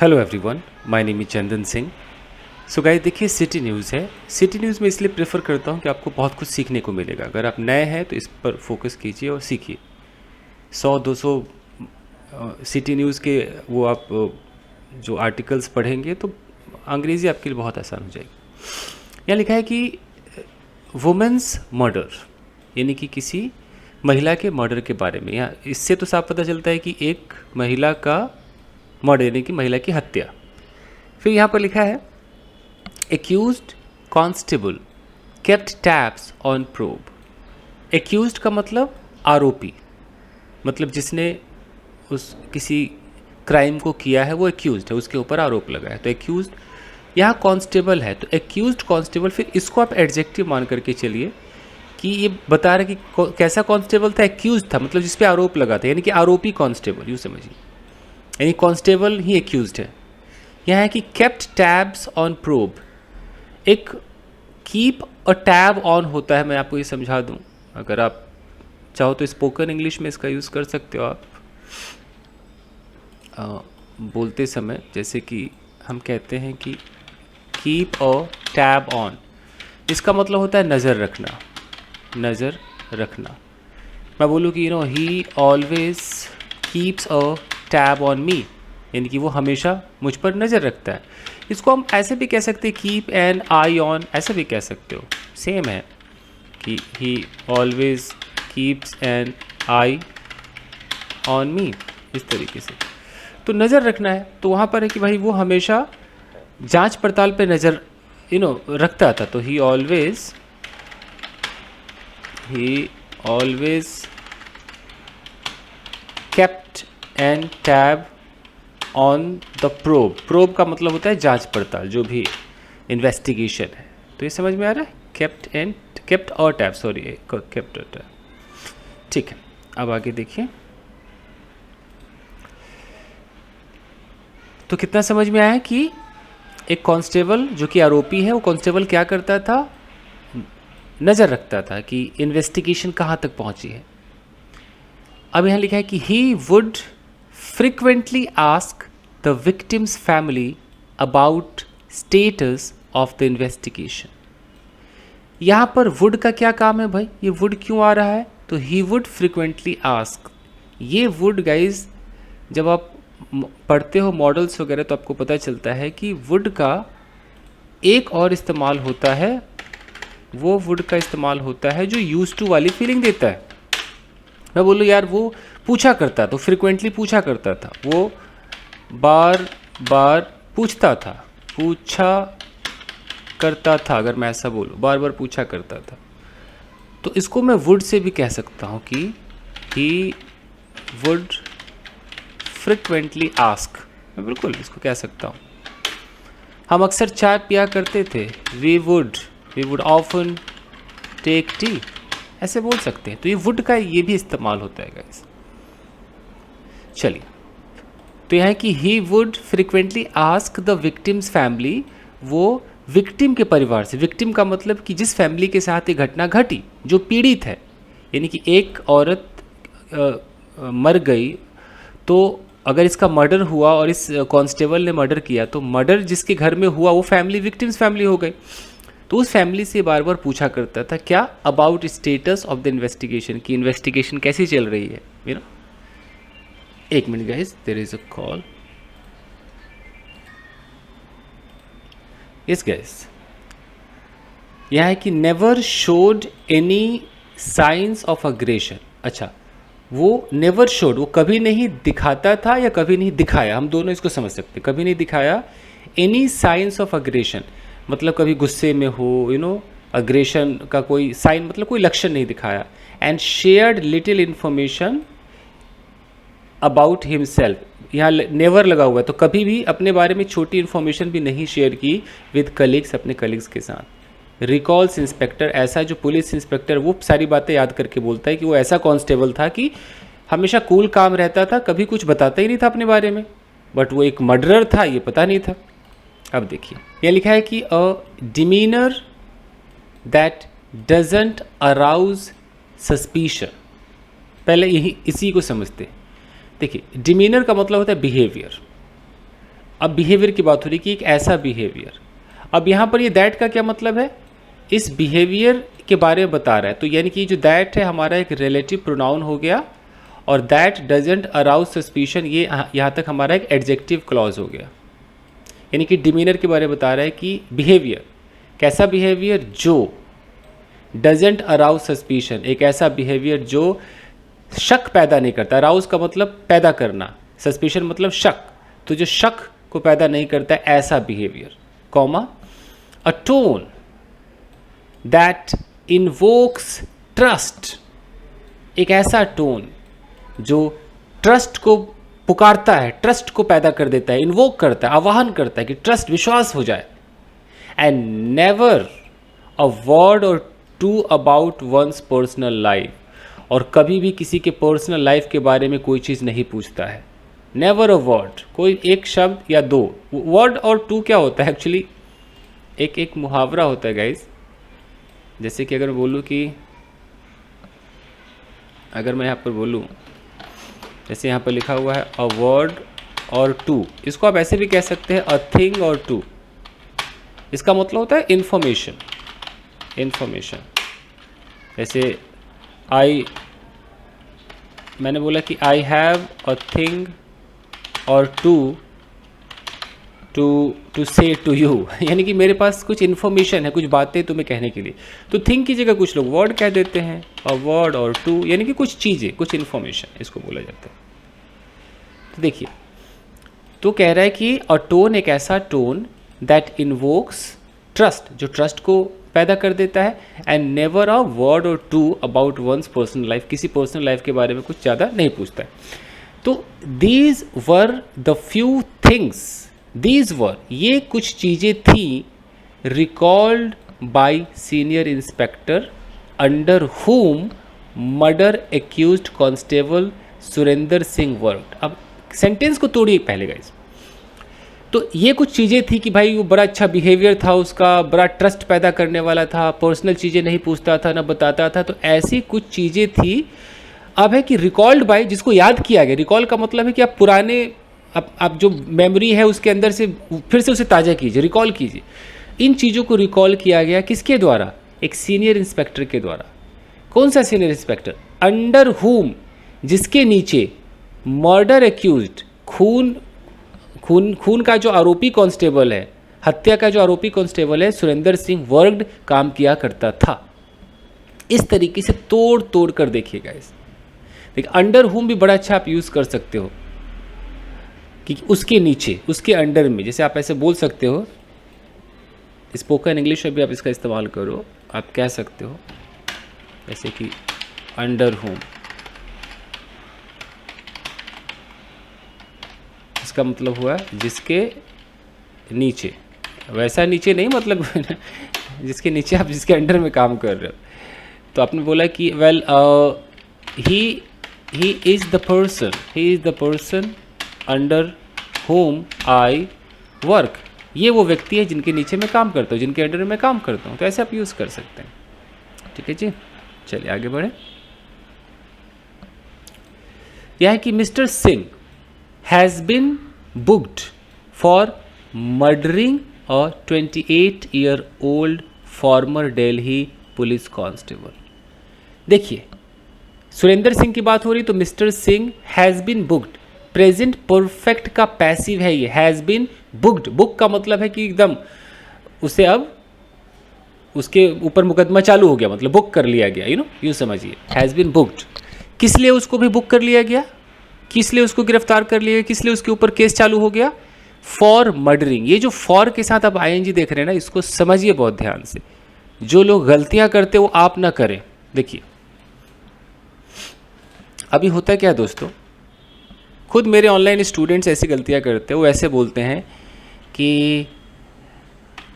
Hello everyone, my name is Chandan Singh. So guys, देखिए city news है। City news में इसलिए प्रेफर करता हूँ कि आपको बहुत कुछ सीखने को मिलेगा। अगर आप नए हैं तो इस पर फोकस कीजिए और सीखिए। 100-200 सिटी न्यूज़ के वो आप जो आर्टिकल्स पढ़ेंगे तो अंग्रेज़ी आपके लिए बहुत आसान हो जाएगी। यहाँ लिखा है कि वुमेंस मर्डर, यानी कि किसी महिला के मर्डर के बारे में। यहाँ इससे तो साफ पता चलता है कि एक महिला का मर्डर, यानी कि महिला की हत्या। फिर यहाँ पर लिखा है accused constable kept tabs on probe. Accused का मतलब आरोपी, मतलब जिसने उस किसी क्राइम को किया है वो एक्यूज्ड है, उसके ऊपर आरोप लगा है। तो एक्यूज्ड, यहाँ कांस्टेबल है तो एक्यूज्ड कांस्टेबल। फिर इसको आप एडजेक्टिव मान करके चलिए कि ये बता रहा है कि कैसा कांस्टेबल था, एक्यूज्ड था, मतलब जिस पे आरोप लगा था, यानी कि आरोपी कांस्टेबल, यूँ समझिए। यानी कांस्टेबल ही एक्यूज्ड है। यहाँ है कि केप्ट टैब्स ऑन प्रोब। एक कीप अ टैब ऑन होता है, मैं आपको ये समझा दूँ। अगर आप चाहो तो स्पोकन इंग्लिश में इसका यूज़ कर सकते हो आप बोलते समय। जैसे कि हम कहते हैं कि कीप अ टैब ऑन, इसका मतलब होता है नज़र रखना, नज़र रखना। मैं बोलूँ कि he always keeps a tab on me, यानी कि वो हमेशा मुझ पर नज़र रखता है। इसको हम ऐसे भी कह सकते हैं कीप एन आई ऑन, ऐसे भी कह सकते हो, सेम है कि he always keeps an eye on me, इस तरीके से। तो नज़र रखना है, तो वहाँ पर है कि भाई वो हमेशा जांच पड़ताल पे नज़र रखता था। तो he always kept an tab on the probe. Probe का मतलब होता है जांच पड़ताल, जो भी इन्वेस्टिगेशन है। तो ये समझ में आ रहा है, केप्ट और टैब, सॉरी केप्ट और टैब। ठीक है, अब आगे देखिए। तो कितना समझ में आया कि एक कांस्टेबल जो कि आरोपी है, वो कांस्टेबल क्या करता था, नज़र रखता था कि इन्वेस्टिगेशन कहाँ तक पहुँची है। अब यहाँ लिखा है कि he would frequently ask the victim's family about status of the investigation. यहाँ पर वुड का क्या काम है भाई, ये वुड क्यों आ रहा है? तो ही वुड फ्रिक्वेंटली आस्क। ये वुड गाइज जब आप पढ़ते हो मॉडल्स वगैरह तो आपको पता चलता है कि वुड का एक और इस्तेमाल होता है। वो वुड का इस्तेमाल होता है जो यूज टू वाली फीलिंग देता है। मैं बोलूँ यार वो पूछा करता, तो फ्रिक्वेंटली पूछा करता था, वो बार बार पूछता था, पूछा करता था। अगर मैं ऐसा बोलूँ, बार बार पूछा करता था, तो इसको मैं वुड से भी कह सकता हूँ कि ही वुड फ्रिक्वेंटली आस्क। मैं बिल्कुल इसको कह सकता हूँ। हम अक्सर चाय पिया करते थे, we would often take tea, ऐसे बोल सकते हैं। तो ये वुड का ये भी इस्तेमाल होता है गाइस। चलिए, तो यहाँ कि he would frequently ask the victim's family, वो विक्टिम के परिवार से, विक्टिम का मतलब कि जिस फैमिली के साथ ये घटना घटी, जो पीड़ित है, यानी कि एक औरत मर गई, तो अगर इसका मर्डर हुआ और इस कांस्टेबल ने मर्डर किया, तो मर्डर जिसके घर में हुआ वो फैमिली विक्टिम्स फैमिली हो गई। तो उस फैमिली से बार बार पूछा करता था क्या, about status of the investigation, की इन्वेस्टिगेशन कैसी चल रही है। एक minute guys, there is a call. Yes guys, यह है कि never showed any signs of aggression. अच्छा, वो नेवर शोड, वो कभी नहीं दिखाता था या कभी नहीं दिखाया, हम दोनों इसको समझ सकते हैं। कभी नहीं दिखाया एनी साइंस ऑफ अग्रेशन, मतलब कभी गुस्से में हो, अग्रेशन का कोई साइन, मतलब कोई लक्षण नहीं दिखाया। And shared little information about himself, यहाँ नेवर लगा हुआ है, तो कभी भी अपने बारे में छोटी इन्फॉर्मेशन भी नहीं शेयर की विद कलीग्स, अपने कलीग्स के साथ। रिकॉल्स इंस्पेक्टर, ऐसा जो पुलिस इंस्पेक्टर वो सारी बातें याद करके बोलता है कि वो ऐसा कांस्टेबल था कि हमेशा कूल काम रहता था, कभी कुछ बताता ही नहीं था अपने बारे में, बट वो एक मर्डरर था ये पता नहीं था। अब देखिए, यह लिखा है कि a demeanour that doesn't arouse suspicion. पहले यही इसी को समझते। देखिए, डिमीनर का मतलब होता है बिहेवियर, अब बिहेवियर की बात हो रही कि एक ऐसा बिहेवियर। अब यहाँ पर ये दैट का क्या मतलब है, इस बिहेवियर के बारे में बता रहा है। तो यानी कि जो दैट है हमारा एक रिलेटिव प्रोनाउन हो गया, और दैट डजेंट अराउज सस्पिशन ये यहाँ तक हमारा एक एडजेक्टिव क्लॉज हो गया। यानी कि डिमीनर के बारे में बता रहा है कि बिहेवियर, कैसा बिहेवियर, जो डजेंट अराउज सस्पिशन, एक ऐसा बिहेवियर जो शक पैदा नहीं करता। अराउज का मतलब पैदा करना, सस्पिशन मतलब शक, तो जो शक को पैदा नहीं करता है ऐसा behaviour, comma a tone that invokes trust, एक ऐसा टोन जो ट्रस्ट को पुकारता है, ट्रस्ट को पैदा कर देता है, इन्वोक करता है, आवाहन करता है कि ट्रस्ट, विश्वास हो जाए। And never a word or two about one's personal life, और कभी भी किसी के पर्सनल लाइफ के बारे में कोई चीज़ नहीं पूछता है। नेवर अ वर्ड, कोई एक शब्द या दो वर्ड, और टू क्या होता है एक्चुअली, एक मुहावरा होता है गाइज। जैसे कि अगर मैं बोलूँ कि, अगर मैं यहाँ पर बोलूँ, जैसे यहाँ पर लिखा हुआ है अ वर्ड और टू, इसको आप ऐसे भी कह सकते हैं अ थिंग और टू। इसका मतलब होता है इंफॉर्मेशन, इंफॉर्मेशन। जैसे मैंने बोला कि आई हैव अ थिंग और टू से टू यू, यानी कि मेरे पास कुछ इन्फॉर्मेशन है, कुछ बातें तुम्हें कहने के लिए। तो थिंग की जगह कुछ लोग वर्ड कह देते हैं, अ वर्ड और टू, यानी कि कुछ चीज़ें, कुछ इन्फॉर्मेशन, इसको बोला जाता है। तो देखिए, तो कह रहा है कि अ टोन, एक ऐसा टोन दैट इन्वोक्स ट्रस्ट, जो ट्रस्ट को पैदा कर देता है, and never a word or two about one's personal life, किसी पर्सनल लाइफ के बारे में कुछ ज़्यादा नहीं पूछता है। तो these were the few things, these were, ये कुछ चीज़ें थी, recalled by senior inspector under whom murder accused constable Surendra Singh worked. अब सेंटेंस को तोड़िए पहले गाइस। तो ये कुछ चीज़ें थी कि भाई वो बड़ा अच्छा बिहेवियर था उसका, बड़ा ट्रस्ट पैदा करने वाला था, पर्सनल चीज़ें नहीं पूछता था, ना बताता था, तो ऐसी कुछ चीज़ें थी। अब है कि रिकॉल्ड बाय, जिसको याद किया गया। रिकॉल का मतलब है कि आप पुराने, आप जो मेमोरी है उसके अंदर से फिर से उसे ताज़ा कीजिए, रिकॉल कीजिए। इन चीज़ों को रिकॉल किया गया किसके द्वारा, एक सीनियर इंस्पेक्टर के द्वारा। कौन सा सीनियर इंस्पेक्टर, अंडर हुम, जिसके नीचे मर्डर एक्यूज्ड, खून का जो आरोपी कांस्टेबल है, हत्या का जो आरोपी कांस्टेबल है, सुरेंद्र सिंह वर्गड काम किया करता था। इस तरीके से तोड़ तोड़ कर देखिएगा इस। देखिए, अंडर हुम भी बड़ा अच्छा आप यूज़ कर सकते हो कि उसके नीचे, उसके अंडर में, जैसे आप ऐसे बोल सकते हो, स्पोकन इंग्लिश में भी आप इसका इस्तेमाल करो। आप कह सकते हो जैसे कि अंडर होम, इसका मतलब हुआ जिसके नीचे, वैसा नीचे नहीं, मतलब जिसके नीचे आप, जिसके अंडर में काम कर रहे हो। तो आपने बोला कि well he is the person under home I work, ये वो व्यक्ति है जिनके नीचे मैं काम करता हूँ, जिनके अंडर में मैं काम करता हूँ। तो ऐसे आप यूज़ कर सकते हैं। ठीक है जी, चलिए आगे बढ़े। यह है कि mister Singh has been booked for murdering a 28-year-old former Delhi police constable. देखिए, सुरेंद्र सिंह की बात हो रही, तो mister Singh has been booked, present perfect का पैसिव है ये, हैज़ बिन बुक्ड। बुक का मतलब है कि एकदम उसे अब उसके ऊपर मुकदमा चालू हो गया, मतलब बुक कर लिया गया, यूँ समझिए, हैज़ बिन बुक्ड। किस लिए उसको भी बुक कर लिया गया, किस लिए उसको गिरफ्तार कर लिया, किस लिए उसके ऊपर केस चालू हो गया, फॉर मर्डरिंग। ये जो फॉर के साथ आप आईएनजी देख रहे हैं ना, इसको समझिए बहुत ध्यान से। जो लोग गलतियां करते वो आप ना करें। देखिए, अभी होता क्या है दोस्तों, खुद मेरे ऑनलाइन स्टूडेंट्स ऐसी गलतियां करते हैं। वो ऐसे बोलते हैं कि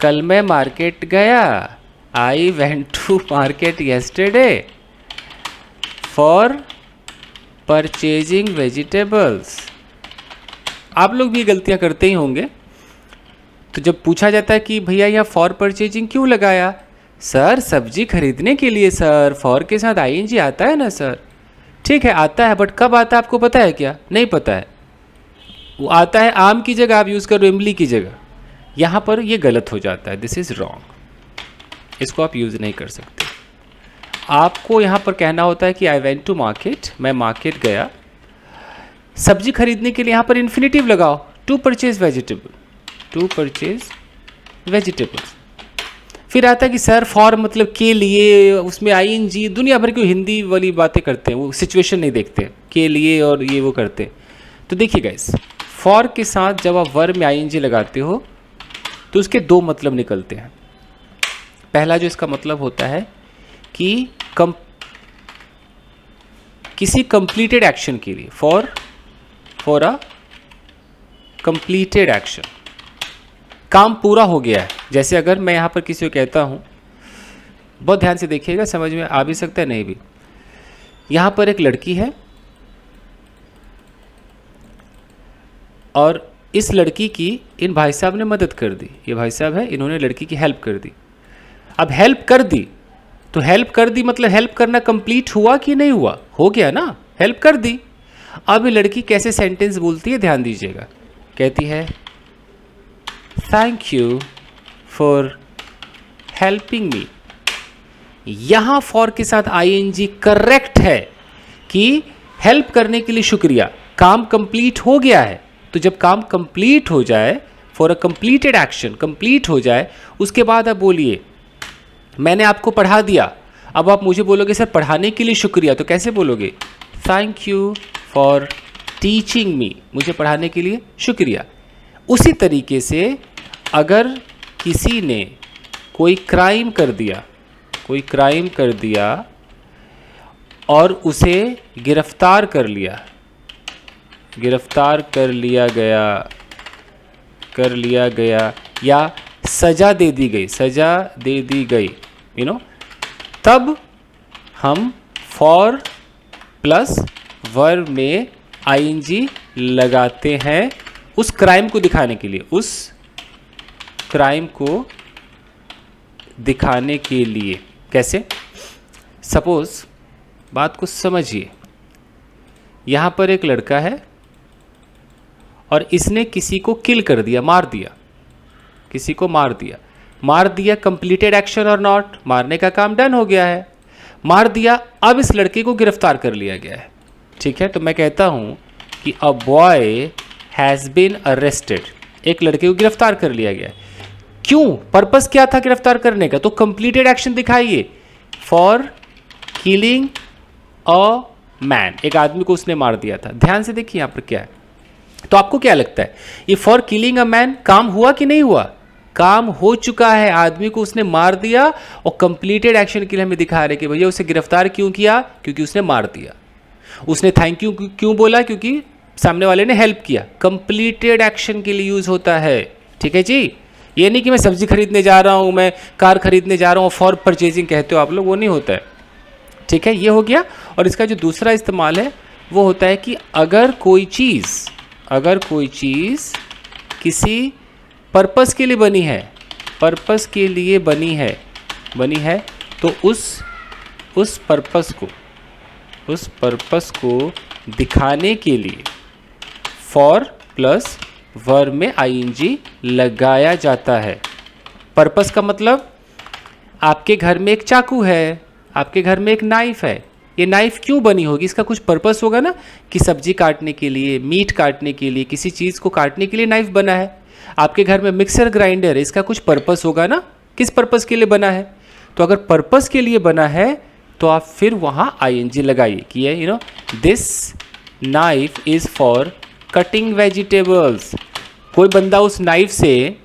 कल मैं मार्केट गया, I went to market yesterday for purchasing vegetables. आप लोग भी गलतियां करते ही होंगे। तो जब पूछा जाता है कि भैया यहाँ फॉर परचेजिंग क्यों लगाया, सर सब्जी खरीदने के लिए सर, फॉर के साथ आईएनजी आता है ना सर। ठीक है, आता है, बट कब आता है आपको पता है क्या? नहीं पता है। वो आता है आम की जगह, आप यूज़ करो इमली की जगह। यहाँ पर ये गलत हो जाता है, दिस इज़ रॉन्ग, इसको आप यूज़ नहीं कर सकते। आपको यहाँ पर कहना होता है कि आई वेंट टू मार्केट, मैं मार्केट गया सब्जी खरीदने के लिए। यहाँ पर इन्फिनेटिव लगाओ, to purchase vegetable, to purchase vegetables. फिर आता है कि सर फॉर मतलब के लिए, उसमें आईएनजी, दुनिया भर की हिंदी वाली बातें करते हैं, वो सिचुएशन नहीं देखते, के लिए और ये वो करते हैं। तो देखिए गाइस, फॉर के साथ जब आप वर्ब में आईएनजी लगाते हो तो उसके दो मतलब निकलते हैं। पहला जो इसका मतलब होता है कि किसी कंप्लीटेड एक्शन के लिए, फॉर अ कंप्लीटेड एक्शन, काम पूरा हो गया है। जैसे अगर मैं यहाँ पर किसी को कहता हूँ, बहुत ध्यान से देखिएगा, समझ में आ भी सकता है नहीं भी। यहाँ पर एक लड़की है और इस लड़की की इन भाई साहब ने मदद कर दी, ये भाई साहब है, इन्होंने लड़की की हेल्प कर दी। अब हेल्प कर दी तो हेल्प कर दी मतलब हेल्प करना कंप्लीट हुआ कि नहीं हुआ? हो गया ना, हेल्प कर दी। अब ये लड़की कैसे सेंटेंस बोलती है, ध्यान दीजिएगा। कहती है thank you for helping me. यहाँ फॉर के साथ आईएनजी करेक्ट है कि हेल्प करने के लिए शुक्रिया, काम कंप्लीट हो गया है। तो जब काम कंप्लीट हो जाए, for a completed action complete हो जाए, उसके बाद आप बोलिए मैंने आपको पढ़ा दिया। अब आप मुझे बोलोगे सर पढ़ाने के लिए शुक्रिया, तो कैसे बोलोगे? Thank you for teaching me, मुझे पढ़ाने के लिए शुक्रिया। उसी तरीके से अगर किसी ने कोई क्राइम कर दिया, कोई क्राइम कर दिया और उसे गिरफ्तार कर लिया, गिरफ्तार कर लिया गया या सज़ा दे दी गई, सज़ा दे दी गई, यू नो, तब हम फॉर प्लस वर्ब में आईएनजी लगाते हैं उस क्राइम को दिखाने के लिए, उस क्राइम को दिखाने के लिए। कैसे? सपोज बात को समझिए, यहाँ पर एक लड़का है और इसने किसी को किल कर दिया, मार दिया, किसी को मार दिया। मार दिया कंप्लीटेड एक्शन और नॉट, मारने का काम डन हो गया है, मार दिया। अब इस लड़के को गिरफ्तार कर लिया गया है, ठीक है। तो मैं कहता हूँ कि a boy has been arrested, एक लड़के को गिरफ्तार कर लिया गया है। क्यों? पर्पस क्या था गिरफ्तार करने का? तो कंप्लीटेड एक्शन दिखाइए, फॉर किलिंग अ मैन, एक आदमी को उसने मार दिया था। ध्यान से देखिए यहाँ पर क्या है। तो आपको क्या लगता है, ये फॉर किलिंग अ मैन काम हुआ कि नहीं हुआ? काम हो चुका है, आदमी को उसने मार दिया और कंप्लीटेड एक्शन के लिए हमें दिखा रहे कि भैया उसे गिरफ्तार क्यों किया? क्योंकि उसने मार दिया। उसने थैंक यू क्यों बोला? क्योंकि सामने वाले ने हेल्प किया। कंप्लीटेड एक्शन के लिए यूज होता है, ठीक है जी। ये नहीं कि मैं सब्जी खरीदने जा रहा हूं, मैं कार खरीदने जा रहा हूं, फॉर परचेजिंग कहते हो आप लोग, वो नहीं होता है, ठीक है। ये हो गया। और इसका जो दूसरा इस्तेमाल है वो होता है कि अगर कोई चीज़ किसी पर्पस के लिए बनी है, पर्पस के लिए बनी है तो उस पर्पस को दिखाने के लिए फॉर प्लस वर्ब में आईएनजी लगाया जाता है। पर्पस का मतलब आपके घर में एक चाकू है, आपके घर में एक नाइफ है। ये नाइफ क्यों बनी होगी? इसका कुछ पर्पस होगा ना, कि सब्जी काटने के लिए, मीट काटने के लिए, किसी चीज़ को काटने के लिए नाइफ बना है। आपके घर में मिक्सर ग्राइंडर है, इसका कुछ पर्पस होगा ना, किस पर्पस के लिए बना है? तो अगर पर्पस के लिए बना है तो आप फिर वहाँ आईएनजी लगाइए कि you know this knife is for cutting vegetables. कोई बंदा उस नाइफ से,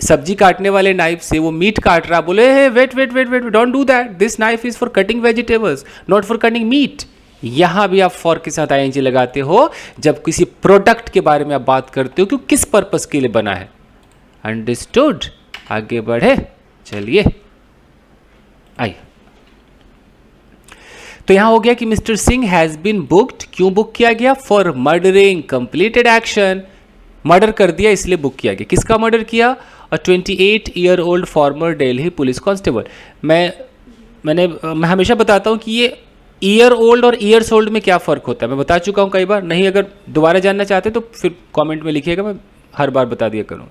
सब्जी काटने वाले नाइफ से वो मीट काट रहा, बोले hey wait, don't do that, this knife is for cutting vegetables not for cutting meat. यहाँ भी आप फॉर के साथ आईएनजी लगाते हो जब किसी प्रोडक्ट के बारे में आप बात करते हो कि किस पर्पस के लिए बना है। अंडरस्टूड? आगे बढ़े, चलिए आइए। तो यहां हो गया कि mister Singh has been booked. क्यों बुक किया गया? For murdering, completed action, murder कर दिया इसलिए बुक किया गया। किसका मर्डर किया? A 28-year-old former Delhi police constable. मैं हमेशा बताता हूं कि ये ईयर ओल्ड और ईयर्स ओल्ड में क्या फ़र्क होता है मैं बता चुका हूँ कई बार, नहीं अगर दोबारा जानना चाहते तो फिर कमेंट में लिखिएगा, मैं हर बार बता दिया करूँ।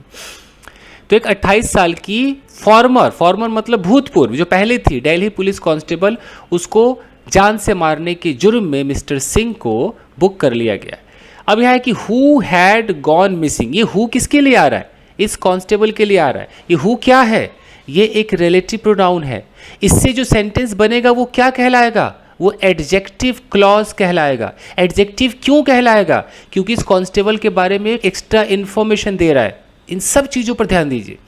तो एक 28 साल की फॉर्मर मतलब भूतपूर्व जो पहले थी दिल्ली पुलिस कांस्टेबल, उसको जान से मारने के जुर्म में मिस्टर सिंह को बुक कर लिया गया। अब यह है कि हु हैड गॉन मिसिंग, ये हु किसके लिए आ रहा है, इस कांस्टेबल के लिए आ रहा है। ये हु क्या है, ये एक रिलेटिव प्रोनाउन है। इससे जो सेंटेंस बनेगा वो क्या कहलाएगा, वो एडजेक्टिव क्लॉज कहलाएगा। एडजेक्टिव क्यों कहलाएगा, क्योंकि इस कांस्टेबल के बारे में एक एक्स्ट्रा इंफॉर्मेशन दे रहा है। इन सब चीज़ों पर ध्यान दीजिए।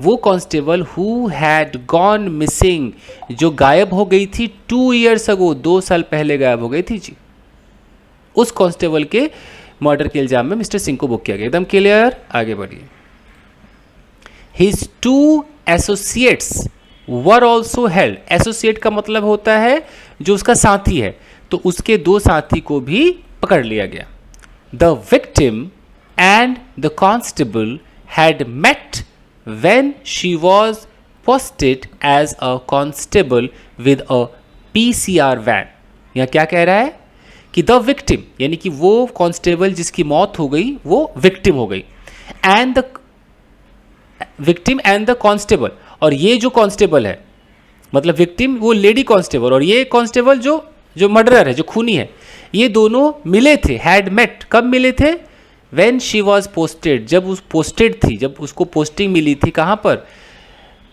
वो constable who had gone missing, जो गायब हो गई थी 2 years ago, 2 साल पहले गायब हो गई थी जी, उस कांस्टेबल के मर्डर के इल्जाम में मिस्टर सिंह को बुक किया गया। एकदम क्लियर, आगे बढ़िए। His 2 associates were also held. Associate का मतलब होता है जो उसका साथी है, तो उसके 2 साथी को भी पकड़ लिया गया। The victim and the constable had met when she was posted as a constable with a PCR van. यह क्या कह रहा है कि द विक्टिम यानी कि वो कांस्टेबल जिसकी मौत हो गई वो विक्टिम हो गई, and the victim and the constable, और ये जो कांस्टेबल है मतलब विक्टिम वो लेडी कांस्टेबल और ये कांस्टेबल जो मर्डरर है, जो खूनी है, ये दोनों मिले थे। हैड मेट, कब मिले थे, व्हेन शी वाज पोस्टेड, जब उस पोस्टेड थी, जब उसको पोस्टिंग मिली थी कहाँ पर,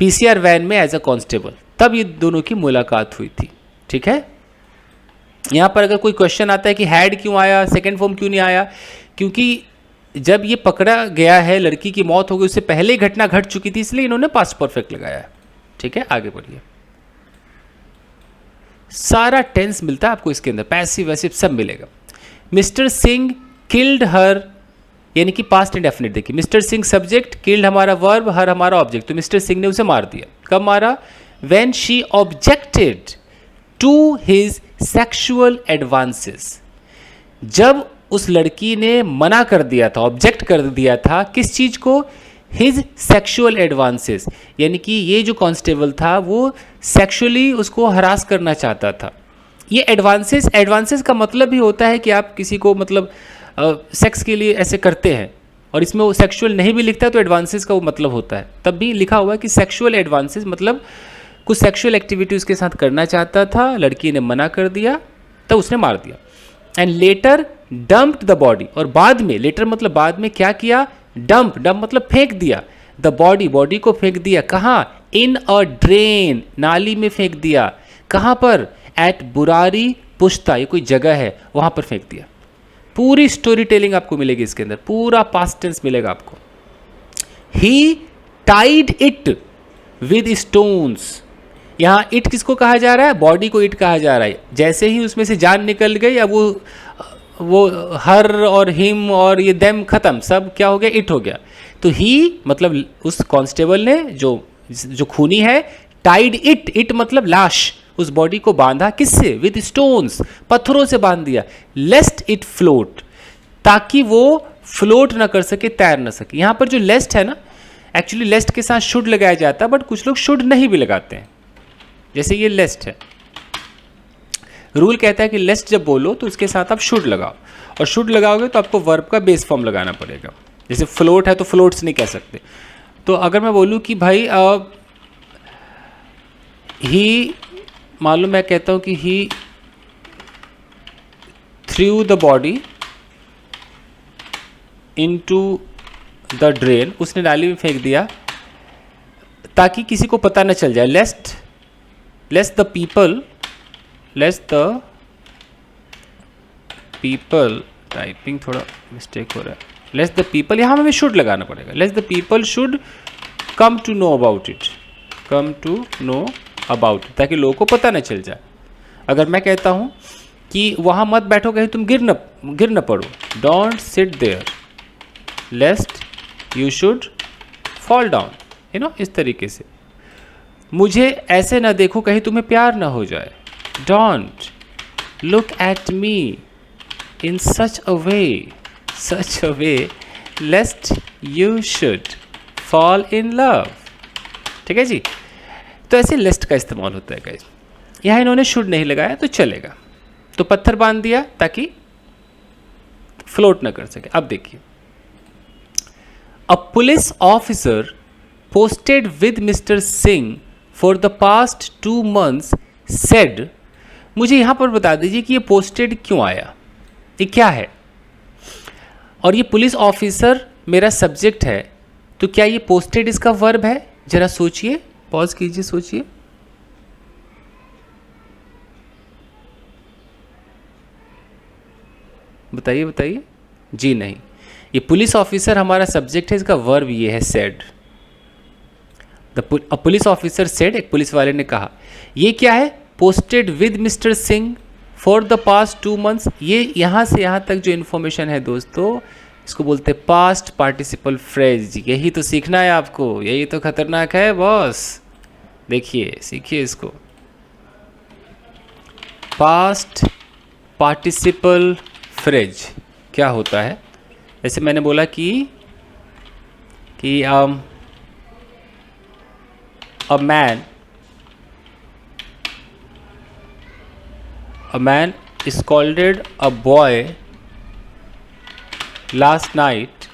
PCR वैन में एज अ कांस्टेबल, तब ये दोनों की मुलाकात हुई थी। ठीक है, यहाँ पर अगर कोई क्वेश्चन आता है कि हैड क्यों आया, सेकेंड फॉर्म क्यों नहीं आया, क्योंकि जब ये पकड़ा गया है, लड़की की मौत हो गई, उससे पहले ही घटना घट चुकी थी, इसलिए इन्होंने पास्ट परफेक्ट लगाया है। ठीक है, आगे बढ़िए। सारा टेंस मिलता है आपको इसके अंदर, पैसिव वैसिव सब मिलेगा। मिस्टर सिंह किल्ड हर, यानी कि पास्ट इंडेफिनिट। देखिए, मिस्टर सिंह सब्जेक्ट, किल्ड हमारा वर्ब, हर हमारा ऑब्जेक्ट, तो मिस्टर सिंह ने उसे मार दिया। कब मारा, when she objected to his sexual advances, जब उस लड़की ने मना कर दिया था, ऑब्जेक्ट कर दिया था, किस चीज को, हिज सेक्सुअल एडवांसेस, यानी कि ये जो कांस्टेबल था वो सेक्सुअली उसको हरास करना चाहता था। ये एडवांसेस का मतलब ही होता है कि आप किसी को मतलब सेक्स के लिए ऐसे करते हैं, और इसमें वो सेक्सुअल नहीं भी लिखता है तो एडवांसेस का वो मतलब होता है। तब भी लिखा हुआ है कि सेक्सुअल एडवांसेस मतलब कुछ सेक्सुअल एक्टिविटी उसके साथ करना चाहता था, लड़की ने मना कर दिया, तब उसने मार दिया। And later dumped the body, और बाद में, लेटर मतलब बाद में क्या किया, डंप मतलब फेंक दिया, द बॉडी को फेंक दिया, कहाँ, इन अ ड्रेन, नाली में फेंक दिया। कहाँ पर, एट बुरारी पुश्ता, ये कोई जगह है, वहां पर फेंक दिया। पूरी स्टोरी टेलिंग आपको मिलेगी इसके अंदर, पूरा पास्ट टेंस मिलेगा आपको। ही टाइड इट विद स्टोन्स, यहाँ इट किसको कहा जा रहा है, बॉडी को इट कहा जा रहा है। जैसे ही उसमें से जान निकल गई, अब वो हर और हिम और ये देम खत्म, सब क्या हो गया, इट हो गया। तो ही मतलब उस कांस्टेबल ने जो खूनी है, टाइड इट मतलब लाश, उस बॉडी को बांधा, किससे, विद स्टोन्स, पत्थरों से बांध दिया, लेस्ट इट फ्लोट, ताकि वो फ्लोट ना कर सके, तैर ना सके। यहाँ पर जो लेस्ट है ना, एक्चुअली लेस्ट के साथ शुड लगाया जाता है, बट कुछ लोग शुड नहीं भी लगाते हैं। जैसे ये लेस्ट है, रूल कहता है कि लेस्ट जब बोलो तो उसके साथ आप शुड लगाओ, और शुड लगाओगे तो आपको वर्ब का बेस फॉर्म लगाना पड़ेगा। जैसे फ्लोट है तो फ्लोट्स नहीं कह सकते। तो अगर मैं बोलूँ कि भाई ही, मालूम मैं कहता हूँ कि he threw the body into the drain, उसने नाली में फेंक दिया ताकि किसी को पता न चल जाए। लेस्ट द पीपल, टाइपिंग थोड़ा मिस्टेक हो रहा है, लेस्ट द पीपल, यहाँ हमें शुड लगाना पड़ेगा। Lest the people should come to know about it, ताकि लोगों को पता न चल जाए। अगर मैं कहता हूँ कि वहाँ मत बैठो, कहीं तुम गिर न पड़ो, don't sit there, lest you should fall down, इस तरीके से। मुझे ऐसे ना देखो कहीं तुम्हें प्यार ना हो जाए, don't look at me in such a way लेस्ट you should fall in love. ठीक है जी, तो ऐसे लेस्ट का इस्तेमाल होता है गाइस। यहाँ इन्होंने शुड नहीं लगाया तो चलेगा, तो पत्थर बांध दिया ताकि फ्लोट ना कर सके। अब देखिए, अ police officer posted with mister Singh for the past 2 months said, मुझे यहाँ पर बता दीजिए कि ये पोस्टेड क्यों आया, ये क्या है, और ये पुलिस ऑफिसर मेरा सब्जेक्ट है, तो क्या ये पोस्टेड इसका वर्ब है? जरा सोचिए, पॉज कीजिए, सोचिए। बताइए बताइए। जी नहीं, ये पुलिस ऑफिसर हमारा सब्जेक्ट है, इसका वर्ब ये है सेड। अ पुलिस ऑफिसर सेड, एक पुलिस वाले ने कहा। ये क्या है? Posted with mister Singh for the past 2 months। ये यहाँ से यहाँ तक जो इन्फॉर्मेशन है दोस्तों, इसको बोलते हैं पास्ट पार्टिसिपल फ्रेज। यही तो सीखना है आपको, यही तो खतरनाक है बॉस। देखिए, सीखिए इसको। पास्ट पार्टिसिपल फ्रेज क्या होता है? जैसे मैंने बोला कि a man scolded a boy last night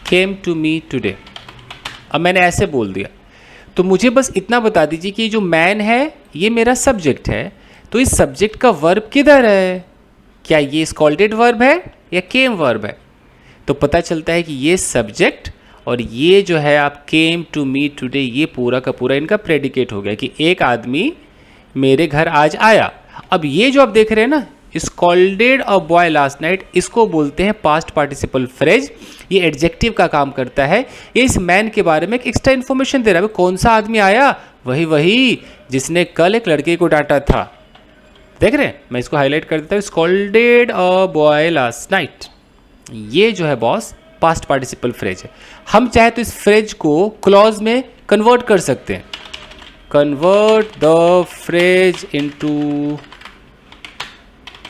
came to me today। अब मैंने ऐसे बोल दिया, तो मुझे बस इतना बता दीजिए कि जो मैन है ये मेरा सब्जेक्ट है, तो इस सब्जेक्ट का वर्ब किधर है? क्या ये स्कॉल्डेड वर्ब है या केम वर्ब है? तो पता चलता है कि ये सब्जेक्ट और ये जो है आप केम टू मी टुडे, ये पूरा का पूरा इनका प्रेडिकेट हो गया कि एक आदमी मेरे घर आज आया। अब ये जो आप देख रहे हैं ना, स्कॉल्डेड अ बॉय लास्ट नाइट, इसको बोलते हैं पास्ट पार्टिसिपल फ्रेज। ये एडजेक्टिव का काम करता है। ये इस मैन के बारे में एक एक्स्ट्रा इन्फॉर्मेशन दे रहा है। कौन सा आदमी आया? वही जिसने कल एक लड़के को डांटा था। देख रहे हैं, मैं इसको हाईलाइट कर देता हूँ, स्कॉल्डेड अ बॉय लास्ट नाइट। ये जो है बॉस पास्ट पार्टिसिपल फ्रेज है। हम चाहे तो इस फ्रेज को क्लॉज में कन्वर्ट कर सकते हैं। Convert the phrase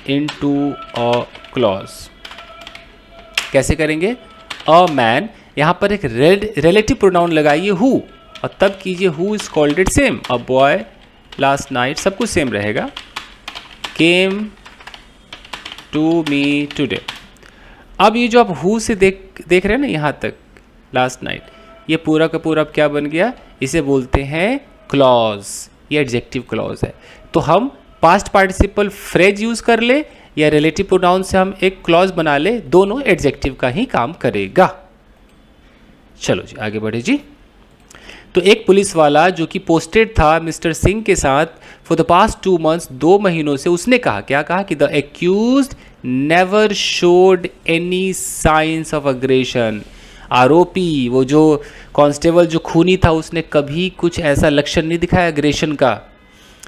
into a clause. कैसे करेंगे? अ मैन, यहाँ पर एक रिलेटिव प्रोनाउन लगाइए हु, और तब कीजिए who scolded same. A boy last night सब कुछ सेम रहेगा। Came to me today. अब ये जो आप हु से देख रहे हैं ना यहाँ तक लास्ट नाइट, ये पूरा का पूरा अब क्या बन गया? इसे बोलते हैं क्लॉज। ये एडजेक्टिव क्लॉज है। तो हम पास्ट पार्टिसिपल फ्रेज यूज कर ले या रिलेटिव प्रोनाउन से हम एक क्लॉज बना ले, दोनों एडजेक्टिव का ही काम करेगा। चलो जी आगे बढ़े जी। तो एक पुलिस वाला जो कि पोस्टेड था मिस्टर सिंह के साथ फॉर द पास्ट 2 months, 2 महीनों से, उसने कहा, क्या कहा कि the accused never showed any signs of aggression. आरोपी, वो जो कांस्टेबल जो खूनी था, उसने कभी कुछ ऐसा लक्षण नहीं दिखाया अग्रेशन का।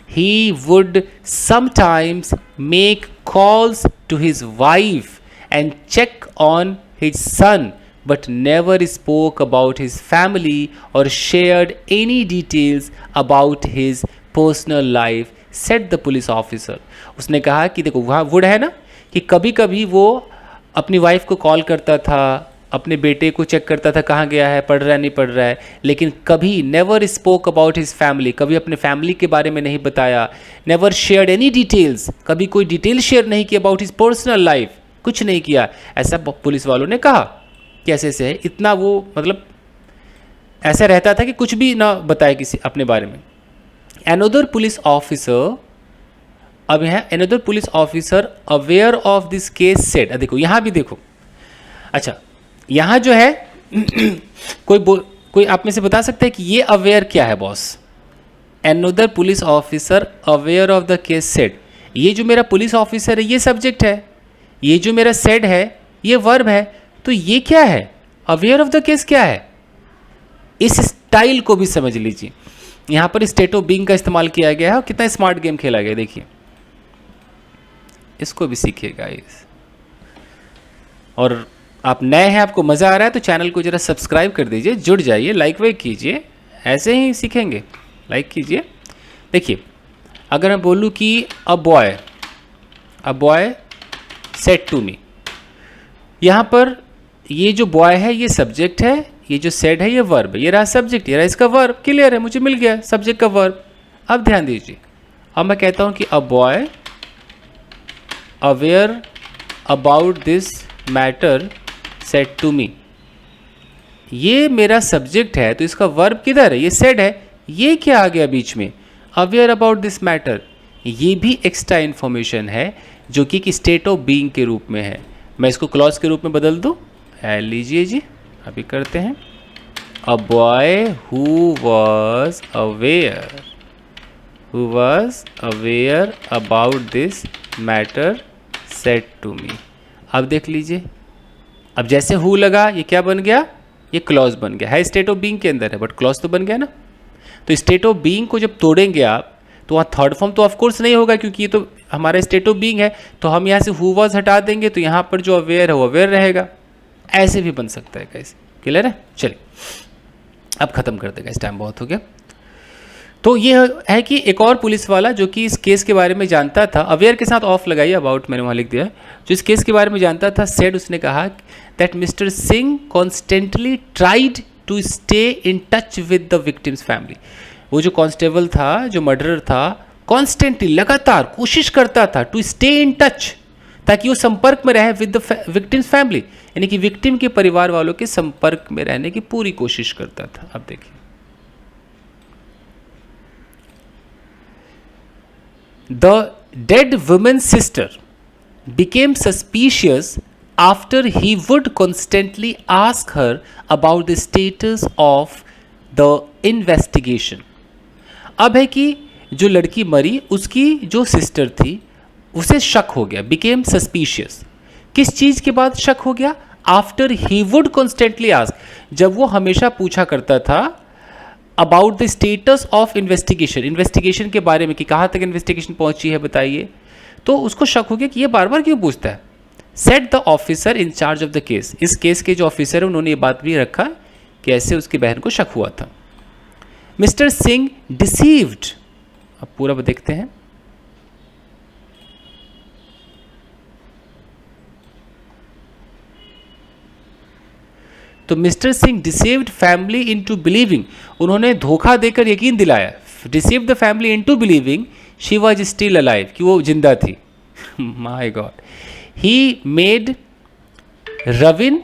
He would sometimes make calls to his wife and check on his son, but never spoke about his family or shared any details about his personal life, said the police officer। उसने कहा कि देखो वहाँ would है ना, कि कभी कभी वो अपनी वाइफ को कॉल करता था, अपने बेटे को चेक करता था कहाँ गया है, पढ़ रहा है नहीं पढ़ रहा है, लेकिन कभी never spoke about his family, कभी अपने फैमिली के बारे में नहीं बताया। नेवर शेयर्ड एनी डिटेल्स, कभी कोई डिटेल शेयर नहीं किया अबाउट हिज पर्सनल लाइफ, कुछ नहीं किया, ऐसा पुलिस वालों ने कहा। कैसे से है इतना, वो मतलब ऐसा रहता था कि कुछ भी ना बताए किसी अपने बारे में। अनदर पुलिस ऑफिसर, अब यहाँ another police officer aware of this case said. देखो यहाँ भी देखो, अच्छा यहाँ जो है कोई आप में से बता सकता है कि ये अवेयर क्या है boss? Another police officer aware of the case said. ये जो मेरा पुलिस ऑफिसर है ये सब्जेक्ट है, ये जो मेरा सेड है ये वर्ब है, तो ये क्या है? अवेयर ऑफ द केस क्या है? इस स्टाइल को भी समझ लीजिए। यहाँ पर स्टेट ऑफ बीइंग का इस्तेमाल किया गया है और कितना स्मार्ट गेम खेला गया, देखिए इसको भी सीखिएगा। और आप नए हैं, आपको मज़ा आ रहा है तो चैनल को जरा सब्सक्राइब कर दीजिए, जुड़ जाइए, लाइक वाइक कीजिए, ऐसे ही सीखेंगे। लाइक कीजिए। देखिए अगर मैं बोलूँ कि a boy said to me, यहाँ पर ये जो बॉय है ये सब्जेक्ट है, ये जो सेड है ये वर्ब है। ये रहा सब्जेक्ट, ये रहा इसका वर्ब। क्लियर है, मुझे मिल गया सब्जेक्ट का वर्ब। अब ध्यान दीजिए, अब मैं कहता हूं कि a boy aware about this matter said to me, ये मेरा सब्जेक्ट है तो इसका वर्ब किधर है, ये सेड है, ये क्या आ गया बीच में, अवेयर अबाउट दिस मैटर, ये भी एक्स्ट्रा इन्फॉर्मेशन है जो कि एक स्टेट ऑफ बीइंग के रूप में है। मैं इसको क्लॉज के रूप में बदल दूं, लीजिए जी, अभी करते हैं। A boy who was aware about this matter said to me. अब देख लीजिए, अब जैसे हु लगा ये क्या बन गया, ये क्लॉज बन गया है, स्टेट ऑफ बीइंग के अंदर है बट क्लॉज तो बन गया ना। तो स्टेट ऑफ बीइंग को जब तोड़ेंगे आप तो वहाँ थर्ड फॉर्म तो ऑफकोर्स नहीं होगा क्योंकि ये तो हमारा स्टेट ऑफ बीइंग है, तो हम यहाँ से हु वॉज हटा देंगे तो यहाँ पर जो अवेयर है वो अवेयर रहेगा। ऐसे भी बन सकता है, कैसे, क्लियर है। चलिए अब खत्म कर देगा, इस टाइम बहुत हो गया। तो ये है कि एक और पुलिस वाला जो कि इस केस के बारे में जानता था, अवेयर के साथ ऑफ लगाइए, अबाउट मैंने वहाँ लिख दिया, जो इस केस के बारे में जानता था, सेड, उसने कहा that mister Singh constantly tried to stay in touch with the victim's family. वो जो कांस्टेबल था, जो मर्डरर था, कॉन्स्टेंटली लगातार कोशिश करता था टू स्टे इन टच, ताकि वो संपर्क में रहे विद द विक्टिम्स फैमिली, यानी कि विक्टिम के परिवार वालों के संपर्क में रहने की पूरी कोशिश करता था। अब देखिए, The dead woman's sister became suspicious after he would constantly ask her about the status of the investigation. अब है कि जो लड़की मरी उसकी जो सिस्टर थी उसे शक हो गया, became suspicious। किस चीज़ के बाद शक हो गया? After he would constantly ask, जब वो हमेशा पूछा करता था about the status of investigation, investigation के बारे में कि कहाँ तक इन्वेस्टिगेशन पहुंची है बताइए, तो उसको शक हो गया कि ये बार बार क्यों पूछता है। Set the officer in charge of the case, इस केस के जो ऑफिसर है उन्होंने ये बात भी रखा कि ऐसे उसकी बहन को शक हुआ था। मिस्टर सिंह डिसीव्ड, अब पूरा देखते हैं। तो mister Singh deceived family into believing, उन्होंने धोखा देकर यकीन दिलाया, deceived the family into believing she was still alive, कि वो जिंदा थी। My God. He made Ravin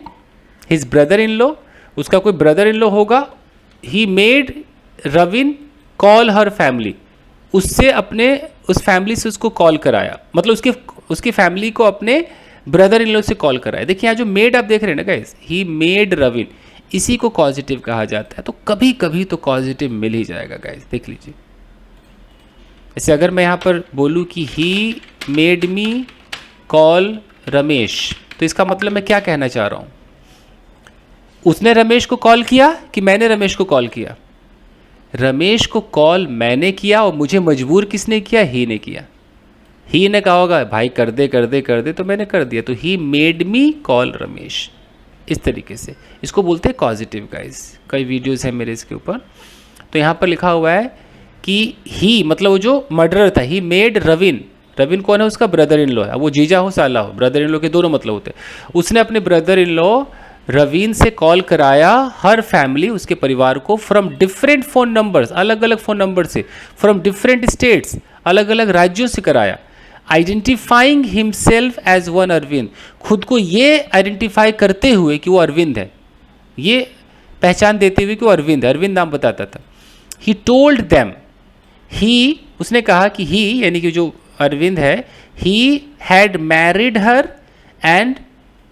his brother in law, उसका कोई ब्रदर इन लॉ होगा, he made Ravin call her family, उससे अपने उस फैमिली से उसको कॉल कराया, मतलब उसकी फैमिली को अपने ब्रदर इन लॉ से कॉल कराया। देखिए यहाँ जो मेड आप देख रहे हैं ना गाइस, ही मेड रविन, इसी को कॉजिटिव कहा जाता है, तो कभी कभी तो कॉजिटिव मिल ही जाएगा गाइस, देख लीजिए। जैसे अगर मैं यहाँ पर बोलूँ कि he made me call Ramesh, तो इसका मतलब मैं क्या कहना चाह रहा हूँ, उसने रमेश को कॉल किया कि मैंने रमेश को कॉल किया? रमेश को कॉल मैंने किया और मुझे मजबूर किसने किया? ही ने किया। ही ने कहा होगा भाई कर दे कर दे कर दे, तो मैंने कर दिया, तो he made me call Ramesh. इस तरीके से इसको बोलते हैं कॉजिटिव गाइस, कई वीडियोस हैं मेरे इसके ऊपर। तो यहाँ पर लिखा हुआ है कि ही मतलब वो जो मर्डरर था, ही मेड रविन, रविन कौन है? उसका ब्रदर इन लॉ है, वो जीजा हो साला हो, ब्रदर इन लॉ के दोनों मतलब होते हैं। उसने अपने ब्रदर इन लॉ रवीन से कॉल कराया हर फैमिली, उसके परिवार को, फ्रॉम डिफरेंट फ़ोन नंबर्स, अलग अलग फ़ोन नंबर से, फ्रॉम डिफरेंट स्टेट्स, अलग अलग राज्यों से कराया, identifying himself as one Arvind, खुद को ये आइडेंटिफाई करते हुए कि वो अरविंद है, ये पहचान देते हुए कि वो अरविंद है, अरविंद नाम बताता था। ही टोल्ड देम, ही उसने कहा कि ही यानी कि जो अरविंद है, he had married her and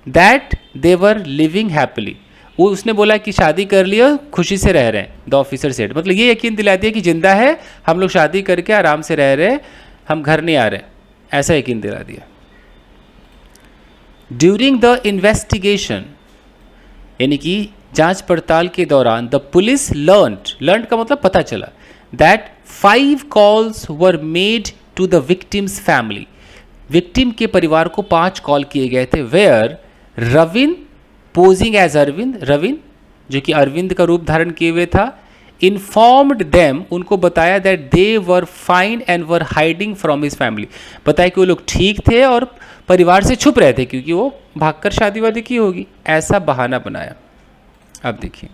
that they were living happily, वो उसने बोला कि शादी कर लिया, खुशी से रह रहे हैं। द ऑफिसर सेड, मतलब ये यकीन दिला दिया कि जिंदा है, हम लोग शादी करके आराम से रह रहे हैं, हम घर नहीं आ रहे, ऐसा यकीन दिला दिया। ड्यूरिंग द इन्वेस्टिगेशन, यानी कि जांच पड़ताल के दौरान, द पुलिस लर्न्ड का मतलब पता चला, that 5 calls were made to the victim's family, victim के परिवार को 5 कॉल किए गए थे, where Ravin posing as Arvind, Ravin जो कि अरविंद का रूप धारण किए हुए था, इन्फॉर्म्ड देम, उनको बताया that they were fine and were hiding from his family, बताया कि वो लोग ठीक थे और परिवार से छुप रहे थे क्योंकि वो भागकर शादी वादी की होगी, ऐसा बहाना बनाया। अब देखिए,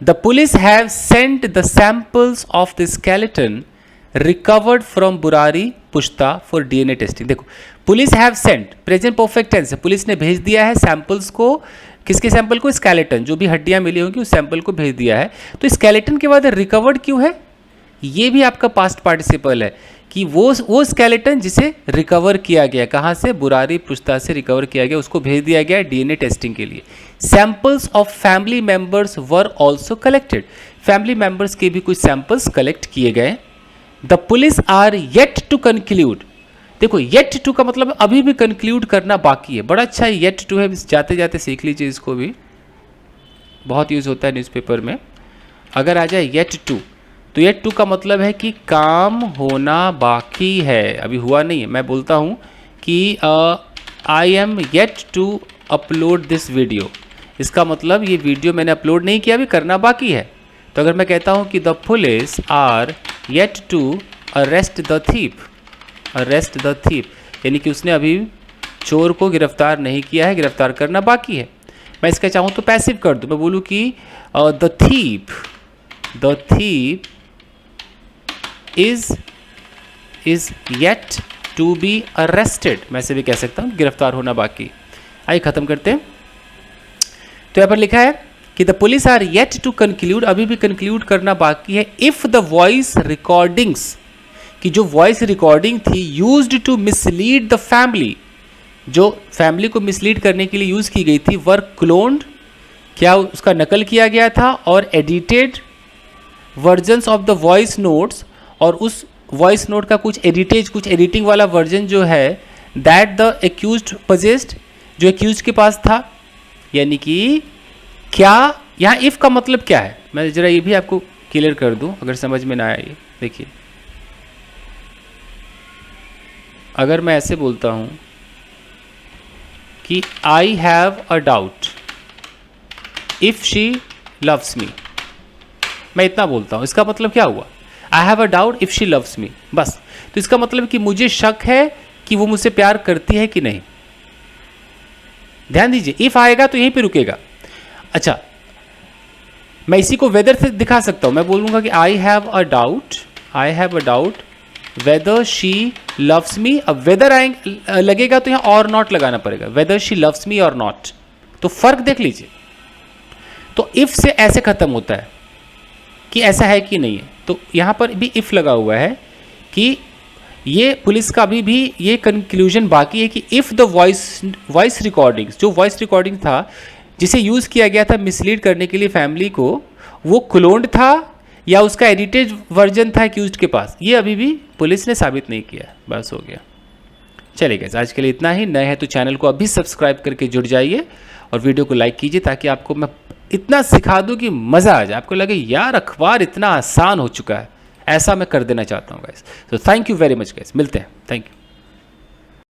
the police have sent the samples of the skeleton recovered from Burari Pushta for DNA testing. देखो, police have sent, present perfect tense है, पुलिस ने भेज दिया है सैंपल्स को। किसके सैंपल को? स्केलेटन, जो भी हड्डियां मिली होंगी उस सैंपल को भेज दिया है। तो स्केलेटन के बाद रिकवर्ड क्यों है? ये भी आपका पास्ट पार्टिसिपल है कि वो स्केलेटन जिसे रिकवर किया गया, कहाँ से? बुरारी पुश्ता से रिकवर किया गया, उसको भेज दिया गया डीएनए टेस्टिंग के लिए। Samples of family members were also collected, family members के भी कुछ सैंपल्स कलेक्ट किए गए। The police are yet to conclude, देखो येट टू का मतलब अभी भी कंक्लूड करना बाकी है। बड़ा अच्छा येट टू है, जाते जाते सीख लीजिए इसको भी, बहुत यूज होता है न्यूज़पेपर में। अगर आ जाए येट टू, तो येट टू का मतलब है कि काम होना बाकी है, अभी हुआ नहीं है। मैं बोलता हूँ कि I am yet to upload this video, इसका मतलब ये वीडियो मैंने अपलोड नहीं किया, अभी करना बाकी है। तो अगर मैं कहता हूँ कि the police are yet to arrest the thief, arrest the thief, यानी कि उसने अभी चोर को गिरफ्तार नहीं किया है, गिरफ्तार करना बाकी है। मैं इसका चाहूँ तो पैसिव कर दूँ, मैं बोलूँ कि the thief is yet to be arrested, मैं से भी कह सकता हूँ गिरफ्तार होना बाकी। आइए ख़त्म करते हैं। तो यहाँ पर लिखा है कि the police are yet to conclude, अभी भी कंक्लूड करना बाकी है। इफ़ द वॉइस रिकॉर्डिंग्स, कि जो वॉइस रिकॉर्डिंग थी used to mislead the family, जो फैमिली को मिसलीड करने के लिए यूज़ की गई थी, वर क्लोन्ड, क्या उसका नकल किया गया था, और edited versions of the voice notes, और उस वॉइस नोट का कुछ एडिटिंग वाला वर्जन जो है, दैट द एक्यूज्ड पजेस्ड, जो एक्यूज्ड के पास था। यानी कि क्या यहाँ इफ़ का मतलब क्या है, मैं ज़रा ये भी आपको क्लियर कर दूँ अगर समझ में ना आए। देखिए, अगर मैं ऐसे बोलता हूँ कि I have a doubt if she loves me, मैं इतना बोलता हूँ, इसका मतलब क्या हुआ? I have a doubt if she loves me, बस। तो इसका मतलब कि मुझे शक है कि वो मुझसे प्यार करती है कि नहीं। ध्यान दीजिए, इफ़ आएगा तो यहीं पे रुकेगा। अच्छा, मैं इसी को वेदर से दिखा सकता हूँ, मैं बोलूँगा कि I have a doubt whether she loves me. अब वेदर लगेगा तो यहाँ और नॉट लगाना पड़ेगा, वेदर शी लव्स मी और नॉट। तो फर्क देख लीजिए। तो इफ से ऐसे खत्म होता है कि ऐसा है कि नहीं है, तो यहाँ पर भी इफ लगा हुआ है कि ये पुलिस का अभी भी ये कंक्लूजन बाकी है कि इफ़ द वॉइस रिकॉर्डिंग्स, जो वॉइस रिकॉर्डिंग था जिसे यूज़ किया गया था मिसलीड करने के लिए फैमिली को, वो क्लोन्ड था या उसका एडिटेड वर्जन था एक्यूज्ड के पास, ये अभी भी पुलिस ने साबित नहीं किया। बस हो गया। चलिए गाइस, आज के लिए इतना ही। नए हैं तो चैनल को अभी सब्सक्राइब करके जुड़ जाइए और वीडियो को लाइक कीजिए, ताकि आपको मैं इतना सिखा दूं कि मज़ा आ जाए, आपको लगे यार अखबार इतना आसान हो चुका है। ऐसा मैं कर देना चाहता हूँ गाइस। तो thank you very much guys, मिलते हैं। Thank you.